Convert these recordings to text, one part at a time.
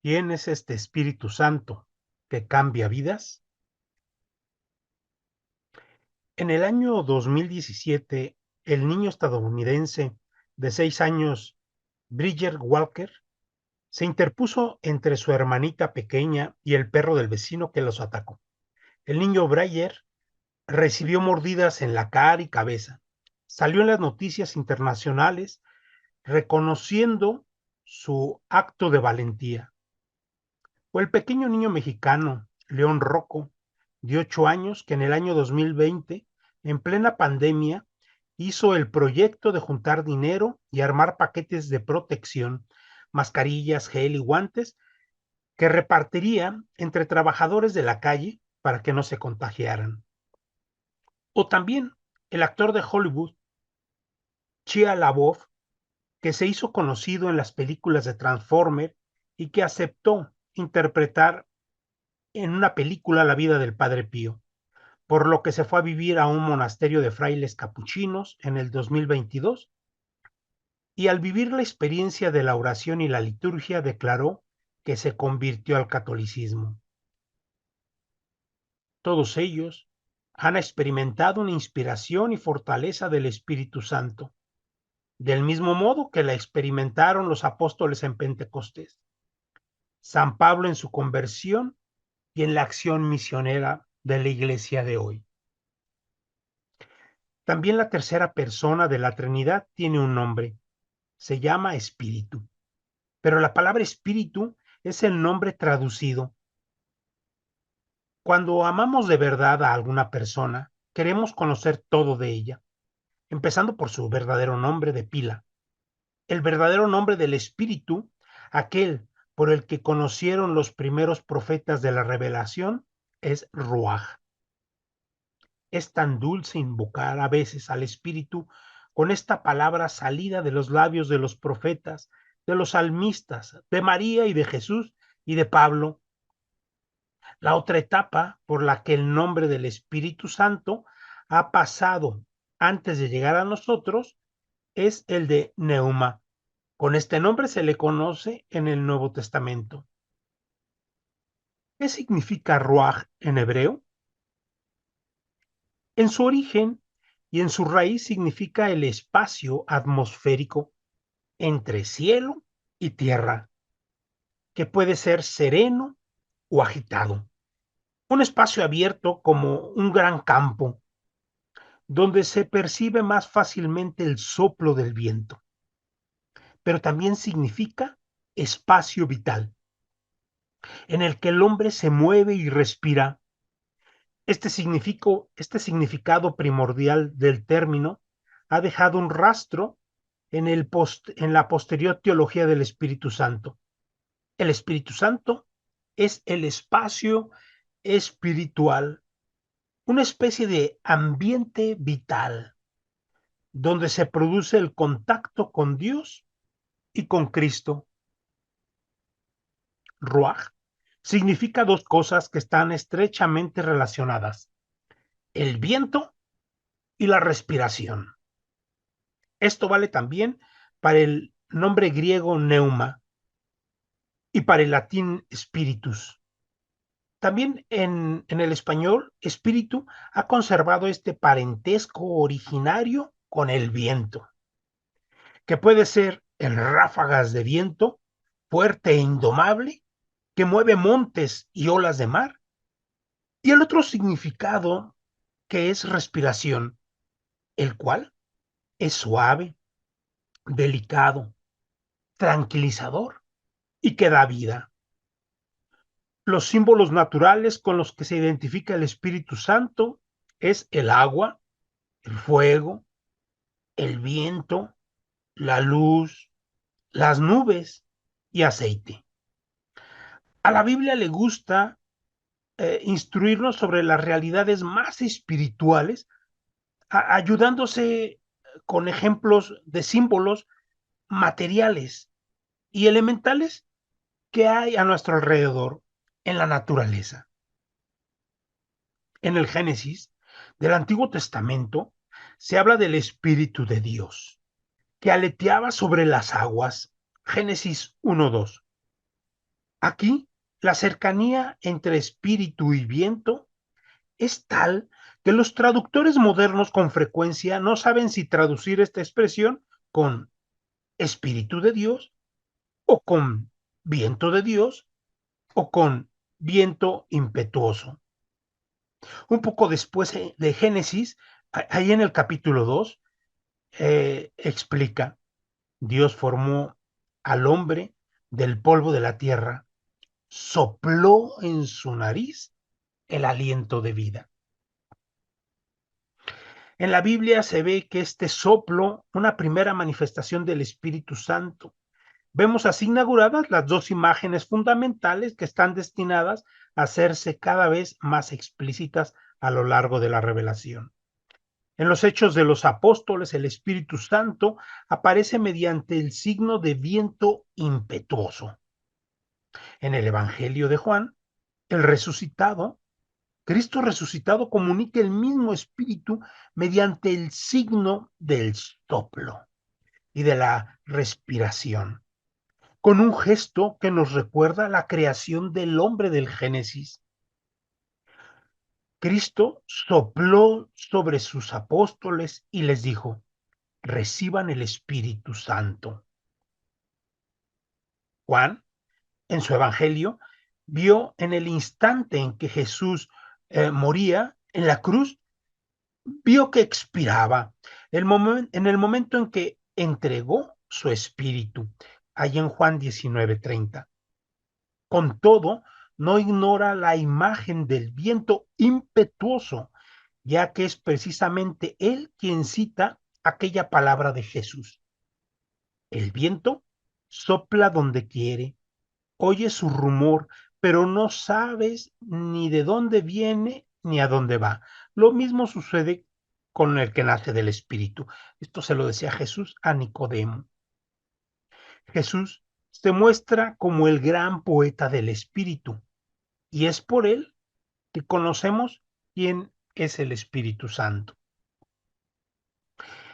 ¿Quién es este Espíritu Santo que cambia vidas? En el año 2017, el niño estadounidense de 6 años, Bridger Walker, se interpuso entre su hermanita pequeña y el perro del vecino que los atacó. El niño Bridger recibió mordidas en la cara y cabeza. Salió en las noticias internacionales reconociendo su acto de valentía. O el pequeño niño mexicano, León Rocco, de 8 años, que en el año 2020, en plena pandemia, hizo el proyecto de juntar dinero y armar paquetes de protección, mascarillas, gel y guantes que repartiría entre trabajadores de la calle para que no se contagiaran. O también el actor de Hollywood, Shia LaBeouf, que se hizo conocido en las películas de Transformers y que aceptó interpretar en una película la vida del Padre Pío, por lo que se fue a vivir a un monasterio de frailes capuchinos en el 2022 y al vivir la experiencia de la oración y la liturgia declaró que se convirtió al catolicismo. Todos ellos han experimentado una inspiración y fortaleza del Espíritu Santo, del mismo modo que la experimentaron los apóstoles en Pentecostés, San Pablo en su conversión y en la acción misionera de la iglesia de hoy. También la tercera persona de la Trinidad tiene un nombre, se llama Espíritu, pero la palabra Espíritu es el nombre traducido. Cuando amamos de verdad a alguna persona, queremos conocer todo de ella, empezando por su verdadero nombre de pila. El verdadero nombre del Espíritu, aquel por el que conocieron los primeros profetas de la revelación, es Ruaj. Es tan dulce invocar a veces al Espíritu con esta palabra salida de los labios de los profetas, de los salmistas, de María y de Jesús y de Pablo. La otra etapa por la que el nombre del Espíritu Santo ha pasado antes de llegar a nosotros es el de Neuma. Con este nombre se le conoce en el Nuevo Testamento. ¿Qué significa Ruaj en hebreo? En su origen y en su raíz significa el espacio atmosférico entre cielo y tierra, que puede ser sereno o agitado. Un espacio abierto como un gran campo, donde se percibe más fácilmente el soplo del viento, pero también significa espacio vital, en el que el hombre se mueve y respira. Este significado primordial del término ha dejado un rastro en la posterior teología del Espíritu Santo. El Espíritu Santo es el espacio espiritual, una especie de ambiente vital donde se produce el contacto con Dios y con Cristo. Ruach significa dos cosas que están estrechamente relacionadas: el viento y la respiración. Esto vale también para el nombre griego neuma y para el latín spiritus. También en el español, espíritu ha conservado este parentesco originario con el viento, que puede ser en ráfagas de viento fuerte e indomable que mueve montes y olas de mar. Y el otro significado que es respiración, el cual es suave, delicado, tranquilizador y que da vida. Los símbolos naturales con los que se identifica el Espíritu Santo es el agua, el fuego, el viento, la luz, las nubes y aceite. A la Biblia le gusta instruirnos sobre las realidades más espirituales, ayudándose con ejemplos de símbolos materiales y elementales que hay a nuestro alrededor en la naturaleza. En el Génesis del Antiguo Testamento se habla del Espíritu de Dios, que aleteaba sobre las aguas. Génesis 1:2. Aquí, la cercanía entre espíritu y viento es tal que los traductores modernos con frecuencia no saben si traducir esta expresión con espíritu de Dios o con viento de Dios o con viento impetuoso. Un poco después de Génesis, ahí en el capítulo 2, explica, Dios formó al hombre del polvo de la tierra, sopló en su nariz el aliento de vida. En la Biblia se ve que este soplo, una primera manifestación del Espíritu Santo. Vemos así inauguradas las dos imágenes fundamentales que están destinadas a hacerse cada vez más explícitas a lo largo de la revelación. En los Hechos de los Apóstoles, el Espíritu Santo aparece mediante el signo de viento impetuoso. En el Evangelio de Juan, el resucitado, Cristo resucitado comunica el mismo Espíritu mediante el signo del soplo y de la respiración, con un gesto que nos recuerda la creación del hombre del Génesis. Cristo sopló sobre sus apóstoles y les dijo, reciban el Espíritu Santo. Juan, en su Evangelio, vio en el instante en que Jesús moría en la cruz, vio que expiraba, en el momento en que entregó su espíritu, ahí en Juan 19:30. Con todo, no ignora la imagen del viento impetuoso, ya que es precisamente él quien cita aquella palabra de Jesús. El viento sopla donde quiere, oyes su rumor, pero no sabes ni de dónde viene ni a dónde va. Lo mismo sucede con el que nace del Espíritu. Esto se lo decía Jesús a Nicodemo. Jesús se muestra como el gran poeta del Espíritu y es por él que conocemos quién es el Espíritu Santo.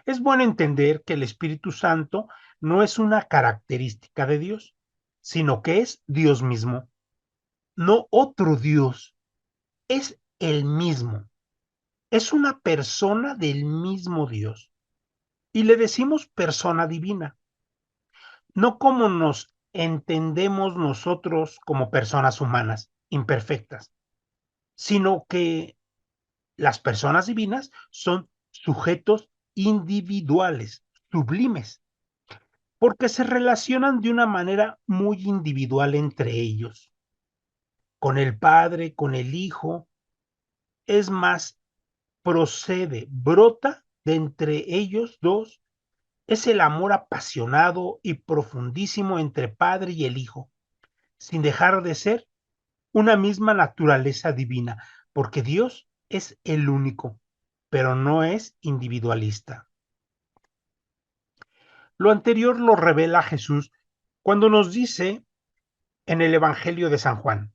Es bueno entender que el Espíritu Santo no es una característica de Dios, sino que es Dios mismo, no otro Dios. Es el mismo, es una persona del mismo Dios. Y le decimos persona divina, no como nos entendemos nosotros como personas humanas, imperfectas, sino que las personas divinas son sujetos individuales, sublimes, porque se relacionan de una manera muy individual entre ellos, con el Padre, con el Hijo, es más, brota de entre ellos dos, es el amor apasionado y profundísimo entre Padre y el Hijo, sin dejar de ser una misma naturaleza divina, porque Dios es el único, pero no es individualista. Lo anterior lo revela Jesús cuando nos dice en el Evangelio de San Juan,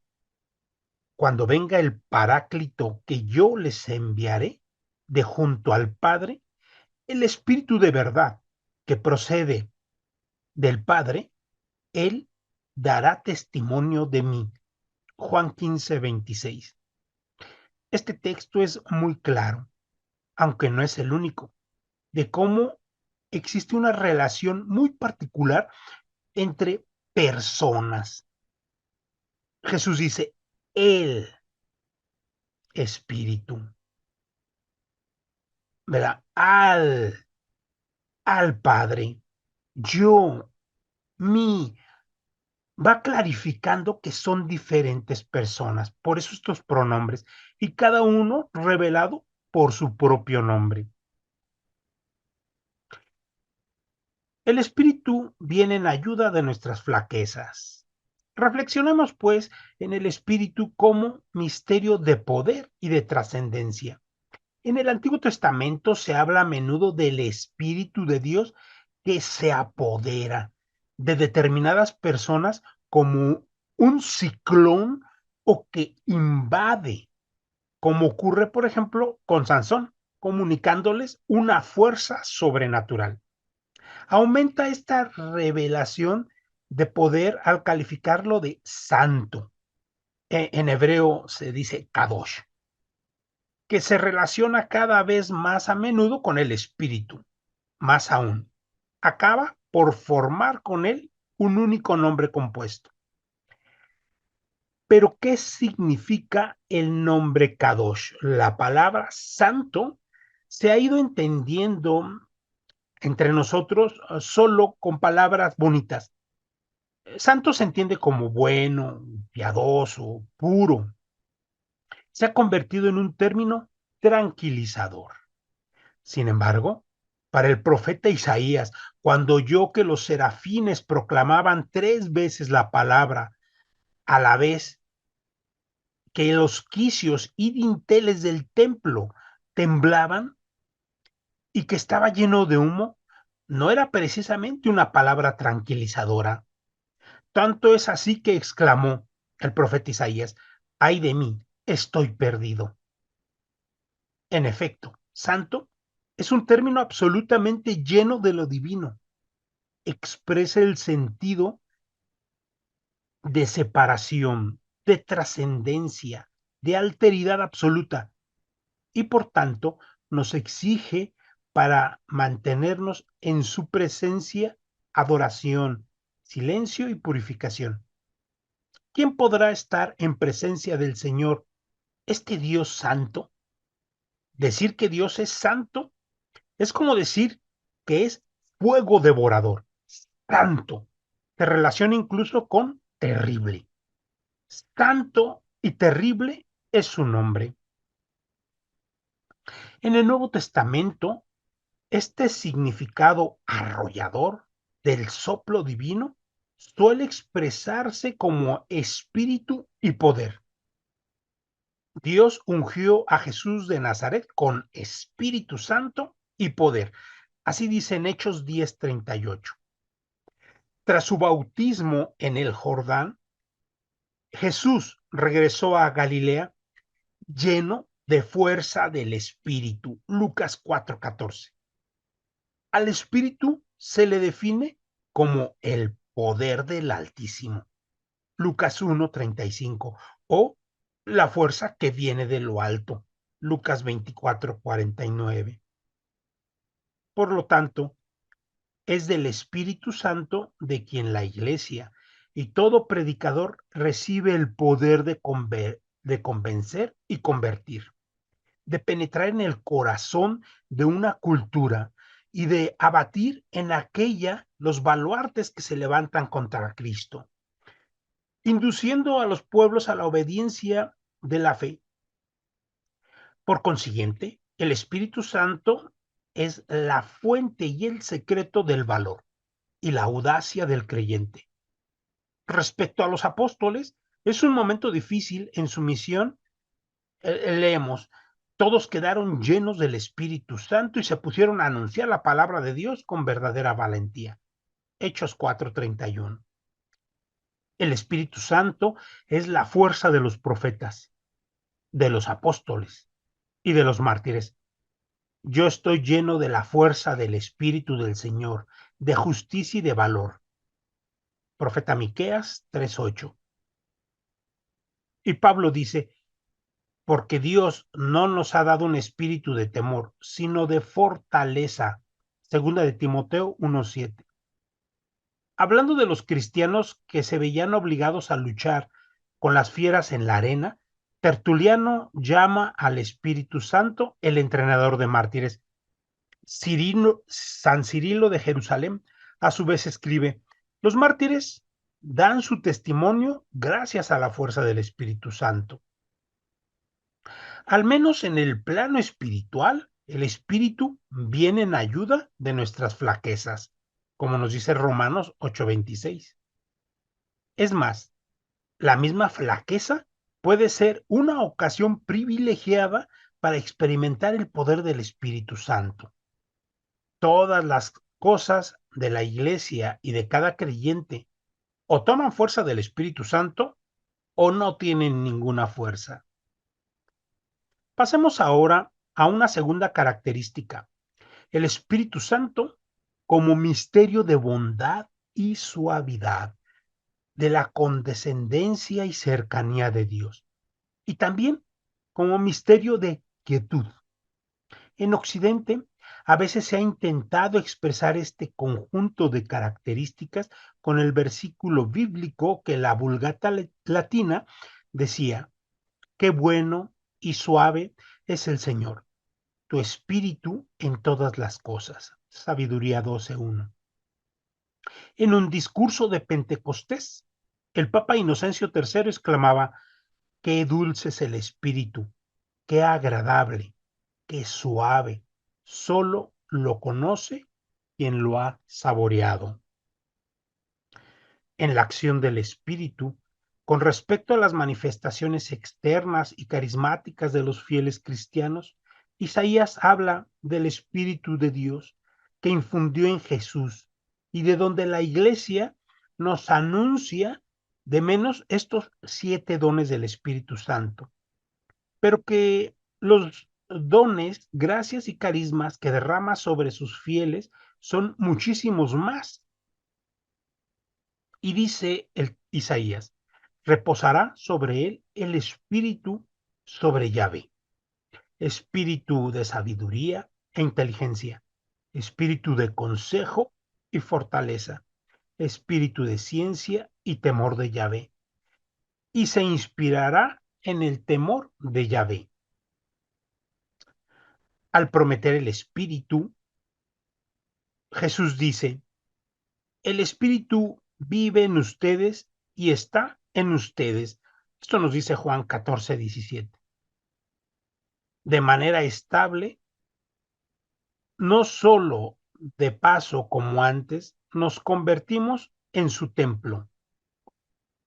cuando venga el Paráclito que yo les enviaré de junto al Padre, el Espíritu de verdad que procede del Padre, Él dará testimonio de mí. Juan 15:26. Este texto es muy claro, aunque no es el único, de cómo existe una relación muy particular entre personas. Jesús dice, el Espíritu, ¿verdad? Al Padre, yo, mí, va clarificando que son diferentes personas, por eso estos pronombres, y cada uno revelado por su propio nombre. El Espíritu viene en ayuda de nuestras flaquezas. Reflexionemos, pues, en el Espíritu como misterio de poder y de trascendencia. En el Antiguo Testamento se habla a menudo del Espíritu de Dios que se apodera de determinadas personas como un ciclón o que invade, como ocurre, por ejemplo, con Sansón, comunicándoles una fuerza sobrenatural. Aumenta esta revelación de poder al calificarlo de santo. En hebreo se dice kadosh, que se relaciona cada vez más a menudo con el espíritu. Más aún, acaba por formar con él un único nombre compuesto. Pero, ¿qué significa el nombre Kadosh? La palabra santo se ha ido entendiendo entre nosotros solo con palabras bonitas. Santo se entiende como bueno, piadoso, puro. Se ha convertido en un término tranquilizador. Sin embargo, para el profeta Isaías, cuando oyó que los serafines proclamaban 3 veces la palabra a la vez, que los quicios y dinteles del templo temblaban y que estaba lleno de humo, no era precisamente una palabra tranquilizadora. Tanto es así que exclamó el profeta Isaías: ay de mí, estoy perdido. En efecto, santo es un término absolutamente lleno de lo divino. Expresa el sentido de separación, de trascendencia, de alteridad absoluta, y por tanto nos exige para mantenernos en su presencia adoración, silencio y purificación. ¿Quién podrá estar en presencia del Señor, este Dios santo? Decir que Dios es santo es como decir que es fuego devorador, santo. Se relaciona incluso con terrible. Santo y terrible es su nombre. En el Nuevo Testamento, este significado arrollador del soplo divino suele expresarse como espíritu y poder. Dios ungió a Jesús de Nazaret con Espíritu Santo y poder. Así dice en Hechos 10:38. Tras su bautismo en el Jordán, Jesús regresó a Galilea lleno de fuerza del Espíritu. Lucas 4:14. Al Espíritu se le define como el poder del Altísimo. Lucas 1:35. O la fuerza que viene de lo alto. Lucas 24:49. Por lo tanto, es del Espíritu Santo de quien la Iglesia y todo predicador recibe el poder de convencer y convertir, de penetrar en el corazón de una cultura y de abatir en aquella los baluartes que se levantan contra Cristo, induciendo a los pueblos a la obediencia de la fe. Por consiguiente, el Espíritu Santo es la fuente y el secreto del valor y la audacia del creyente. Respecto a los apóstoles, es un momento difícil en su misión. Leemos: todos quedaron llenos del Espíritu Santo y se pusieron a anunciar la palabra de Dios con verdadera valentía. Hechos 4:31. El Espíritu Santo es la fuerza de los profetas, de los apóstoles y de los mártires. Yo estoy lleno de la fuerza del Espíritu del Señor, de justicia y de valor. Profeta Miqueas 3:8. Y Pablo dice: porque Dios no nos ha dado un espíritu de temor, sino de fortaleza. Segunda de Timoteo 1:7. Hablando de los cristianos que se veían obligados a luchar con las fieras en la arena, Tertuliano llama al Espíritu Santo el entrenador de mártires. San Cirilo de Jerusalén a su vez escribe: los mártires dan su testimonio gracias a la fuerza del Espíritu Santo. Al menos en el plano espiritual, el Espíritu viene en ayuda de nuestras flaquezas, como nos dice Romanos 8:26. Es más, la misma flaqueza puede ser una ocasión privilegiada para experimentar el poder del Espíritu Santo. Todas las cosas de la iglesia y de cada creyente o toman fuerza del Espíritu Santo o no tienen ninguna fuerza. Pasemos ahora a una segunda característica: el Espíritu Santo como misterio de bondad y suavidad, de la condescendencia y cercanía de Dios, y también como misterio de quietud. En Occidente, a veces se ha intentado expresar este conjunto de características con el versículo bíblico que la Vulgata Latina decía: qué bueno y suave es el Señor, tu espíritu en todas las cosas. Sabiduría 12:1. En un discurso de Pentecostés, el Papa Inocencio III exclamaba: qué dulce es el espíritu, qué agradable, qué suave, solo lo conoce quien lo ha saboreado. En la acción del Espíritu, con respecto a las manifestaciones externas y carismáticas de los fieles cristianos, Isaías habla del Espíritu de Dios que infundió en Jesús y de donde la Iglesia nos anuncia de menos estos 7 dones del Espíritu Santo, pero que los dones, gracias y carismas que derrama sobre sus fieles son muchísimos más. Y dice el Isaías: reposará sobre él el espíritu sobre Yahvé, espíritu de sabiduría e inteligencia, espíritu de consejo y fortaleza, espíritu de ciencia y temor de Yahvé, y se inspirará en el temor de Yahvé. Al prometer el espíritu, Jesús dice: el espíritu vive en ustedes y está en ustedes. Esto nos dice Juan 14:17. De manera estable, no solo de paso como antes, nos convertimos en su templo.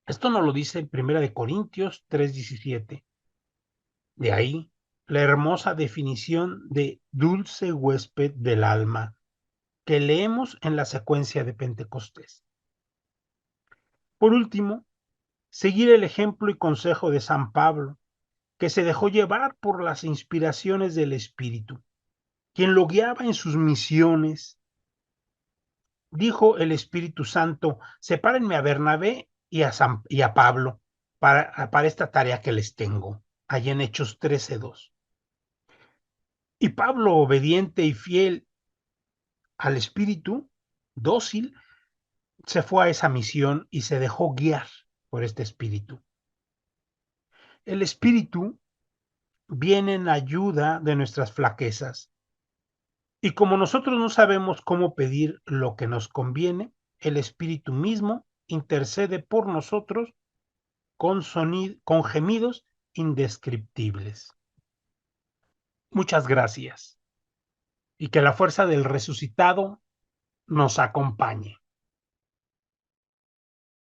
Esto nos lo dice en 1 Corintios 3:17. De ahí la hermosa definición de dulce huésped del alma que leemos en la secuencia de Pentecostés. Por último, seguir el ejemplo y consejo de San Pablo, que se dejó llevar por las inspiraciones del Espíritu, quien lo guiaba en sus misiones. Dijo el Espíritu Santo: sepárenme a Bernabé y a Pablo para esta tarea que les tengo, allá en Hechos 13:2. Y Pablo, obediente y fiel al Espíritu, dócil, se fue a esa misión y se dejó guiar por este Espíritu. El Espíritu viene en ayuda de nuestras flaquezas. Y como nosotros no sabemos cómo pedir lo que nos conviene, el Espíritu mismo intercede por nosotros con gemidos indescriptibles. Muchas gracias y que la fuerza del resucitado nos acompañe.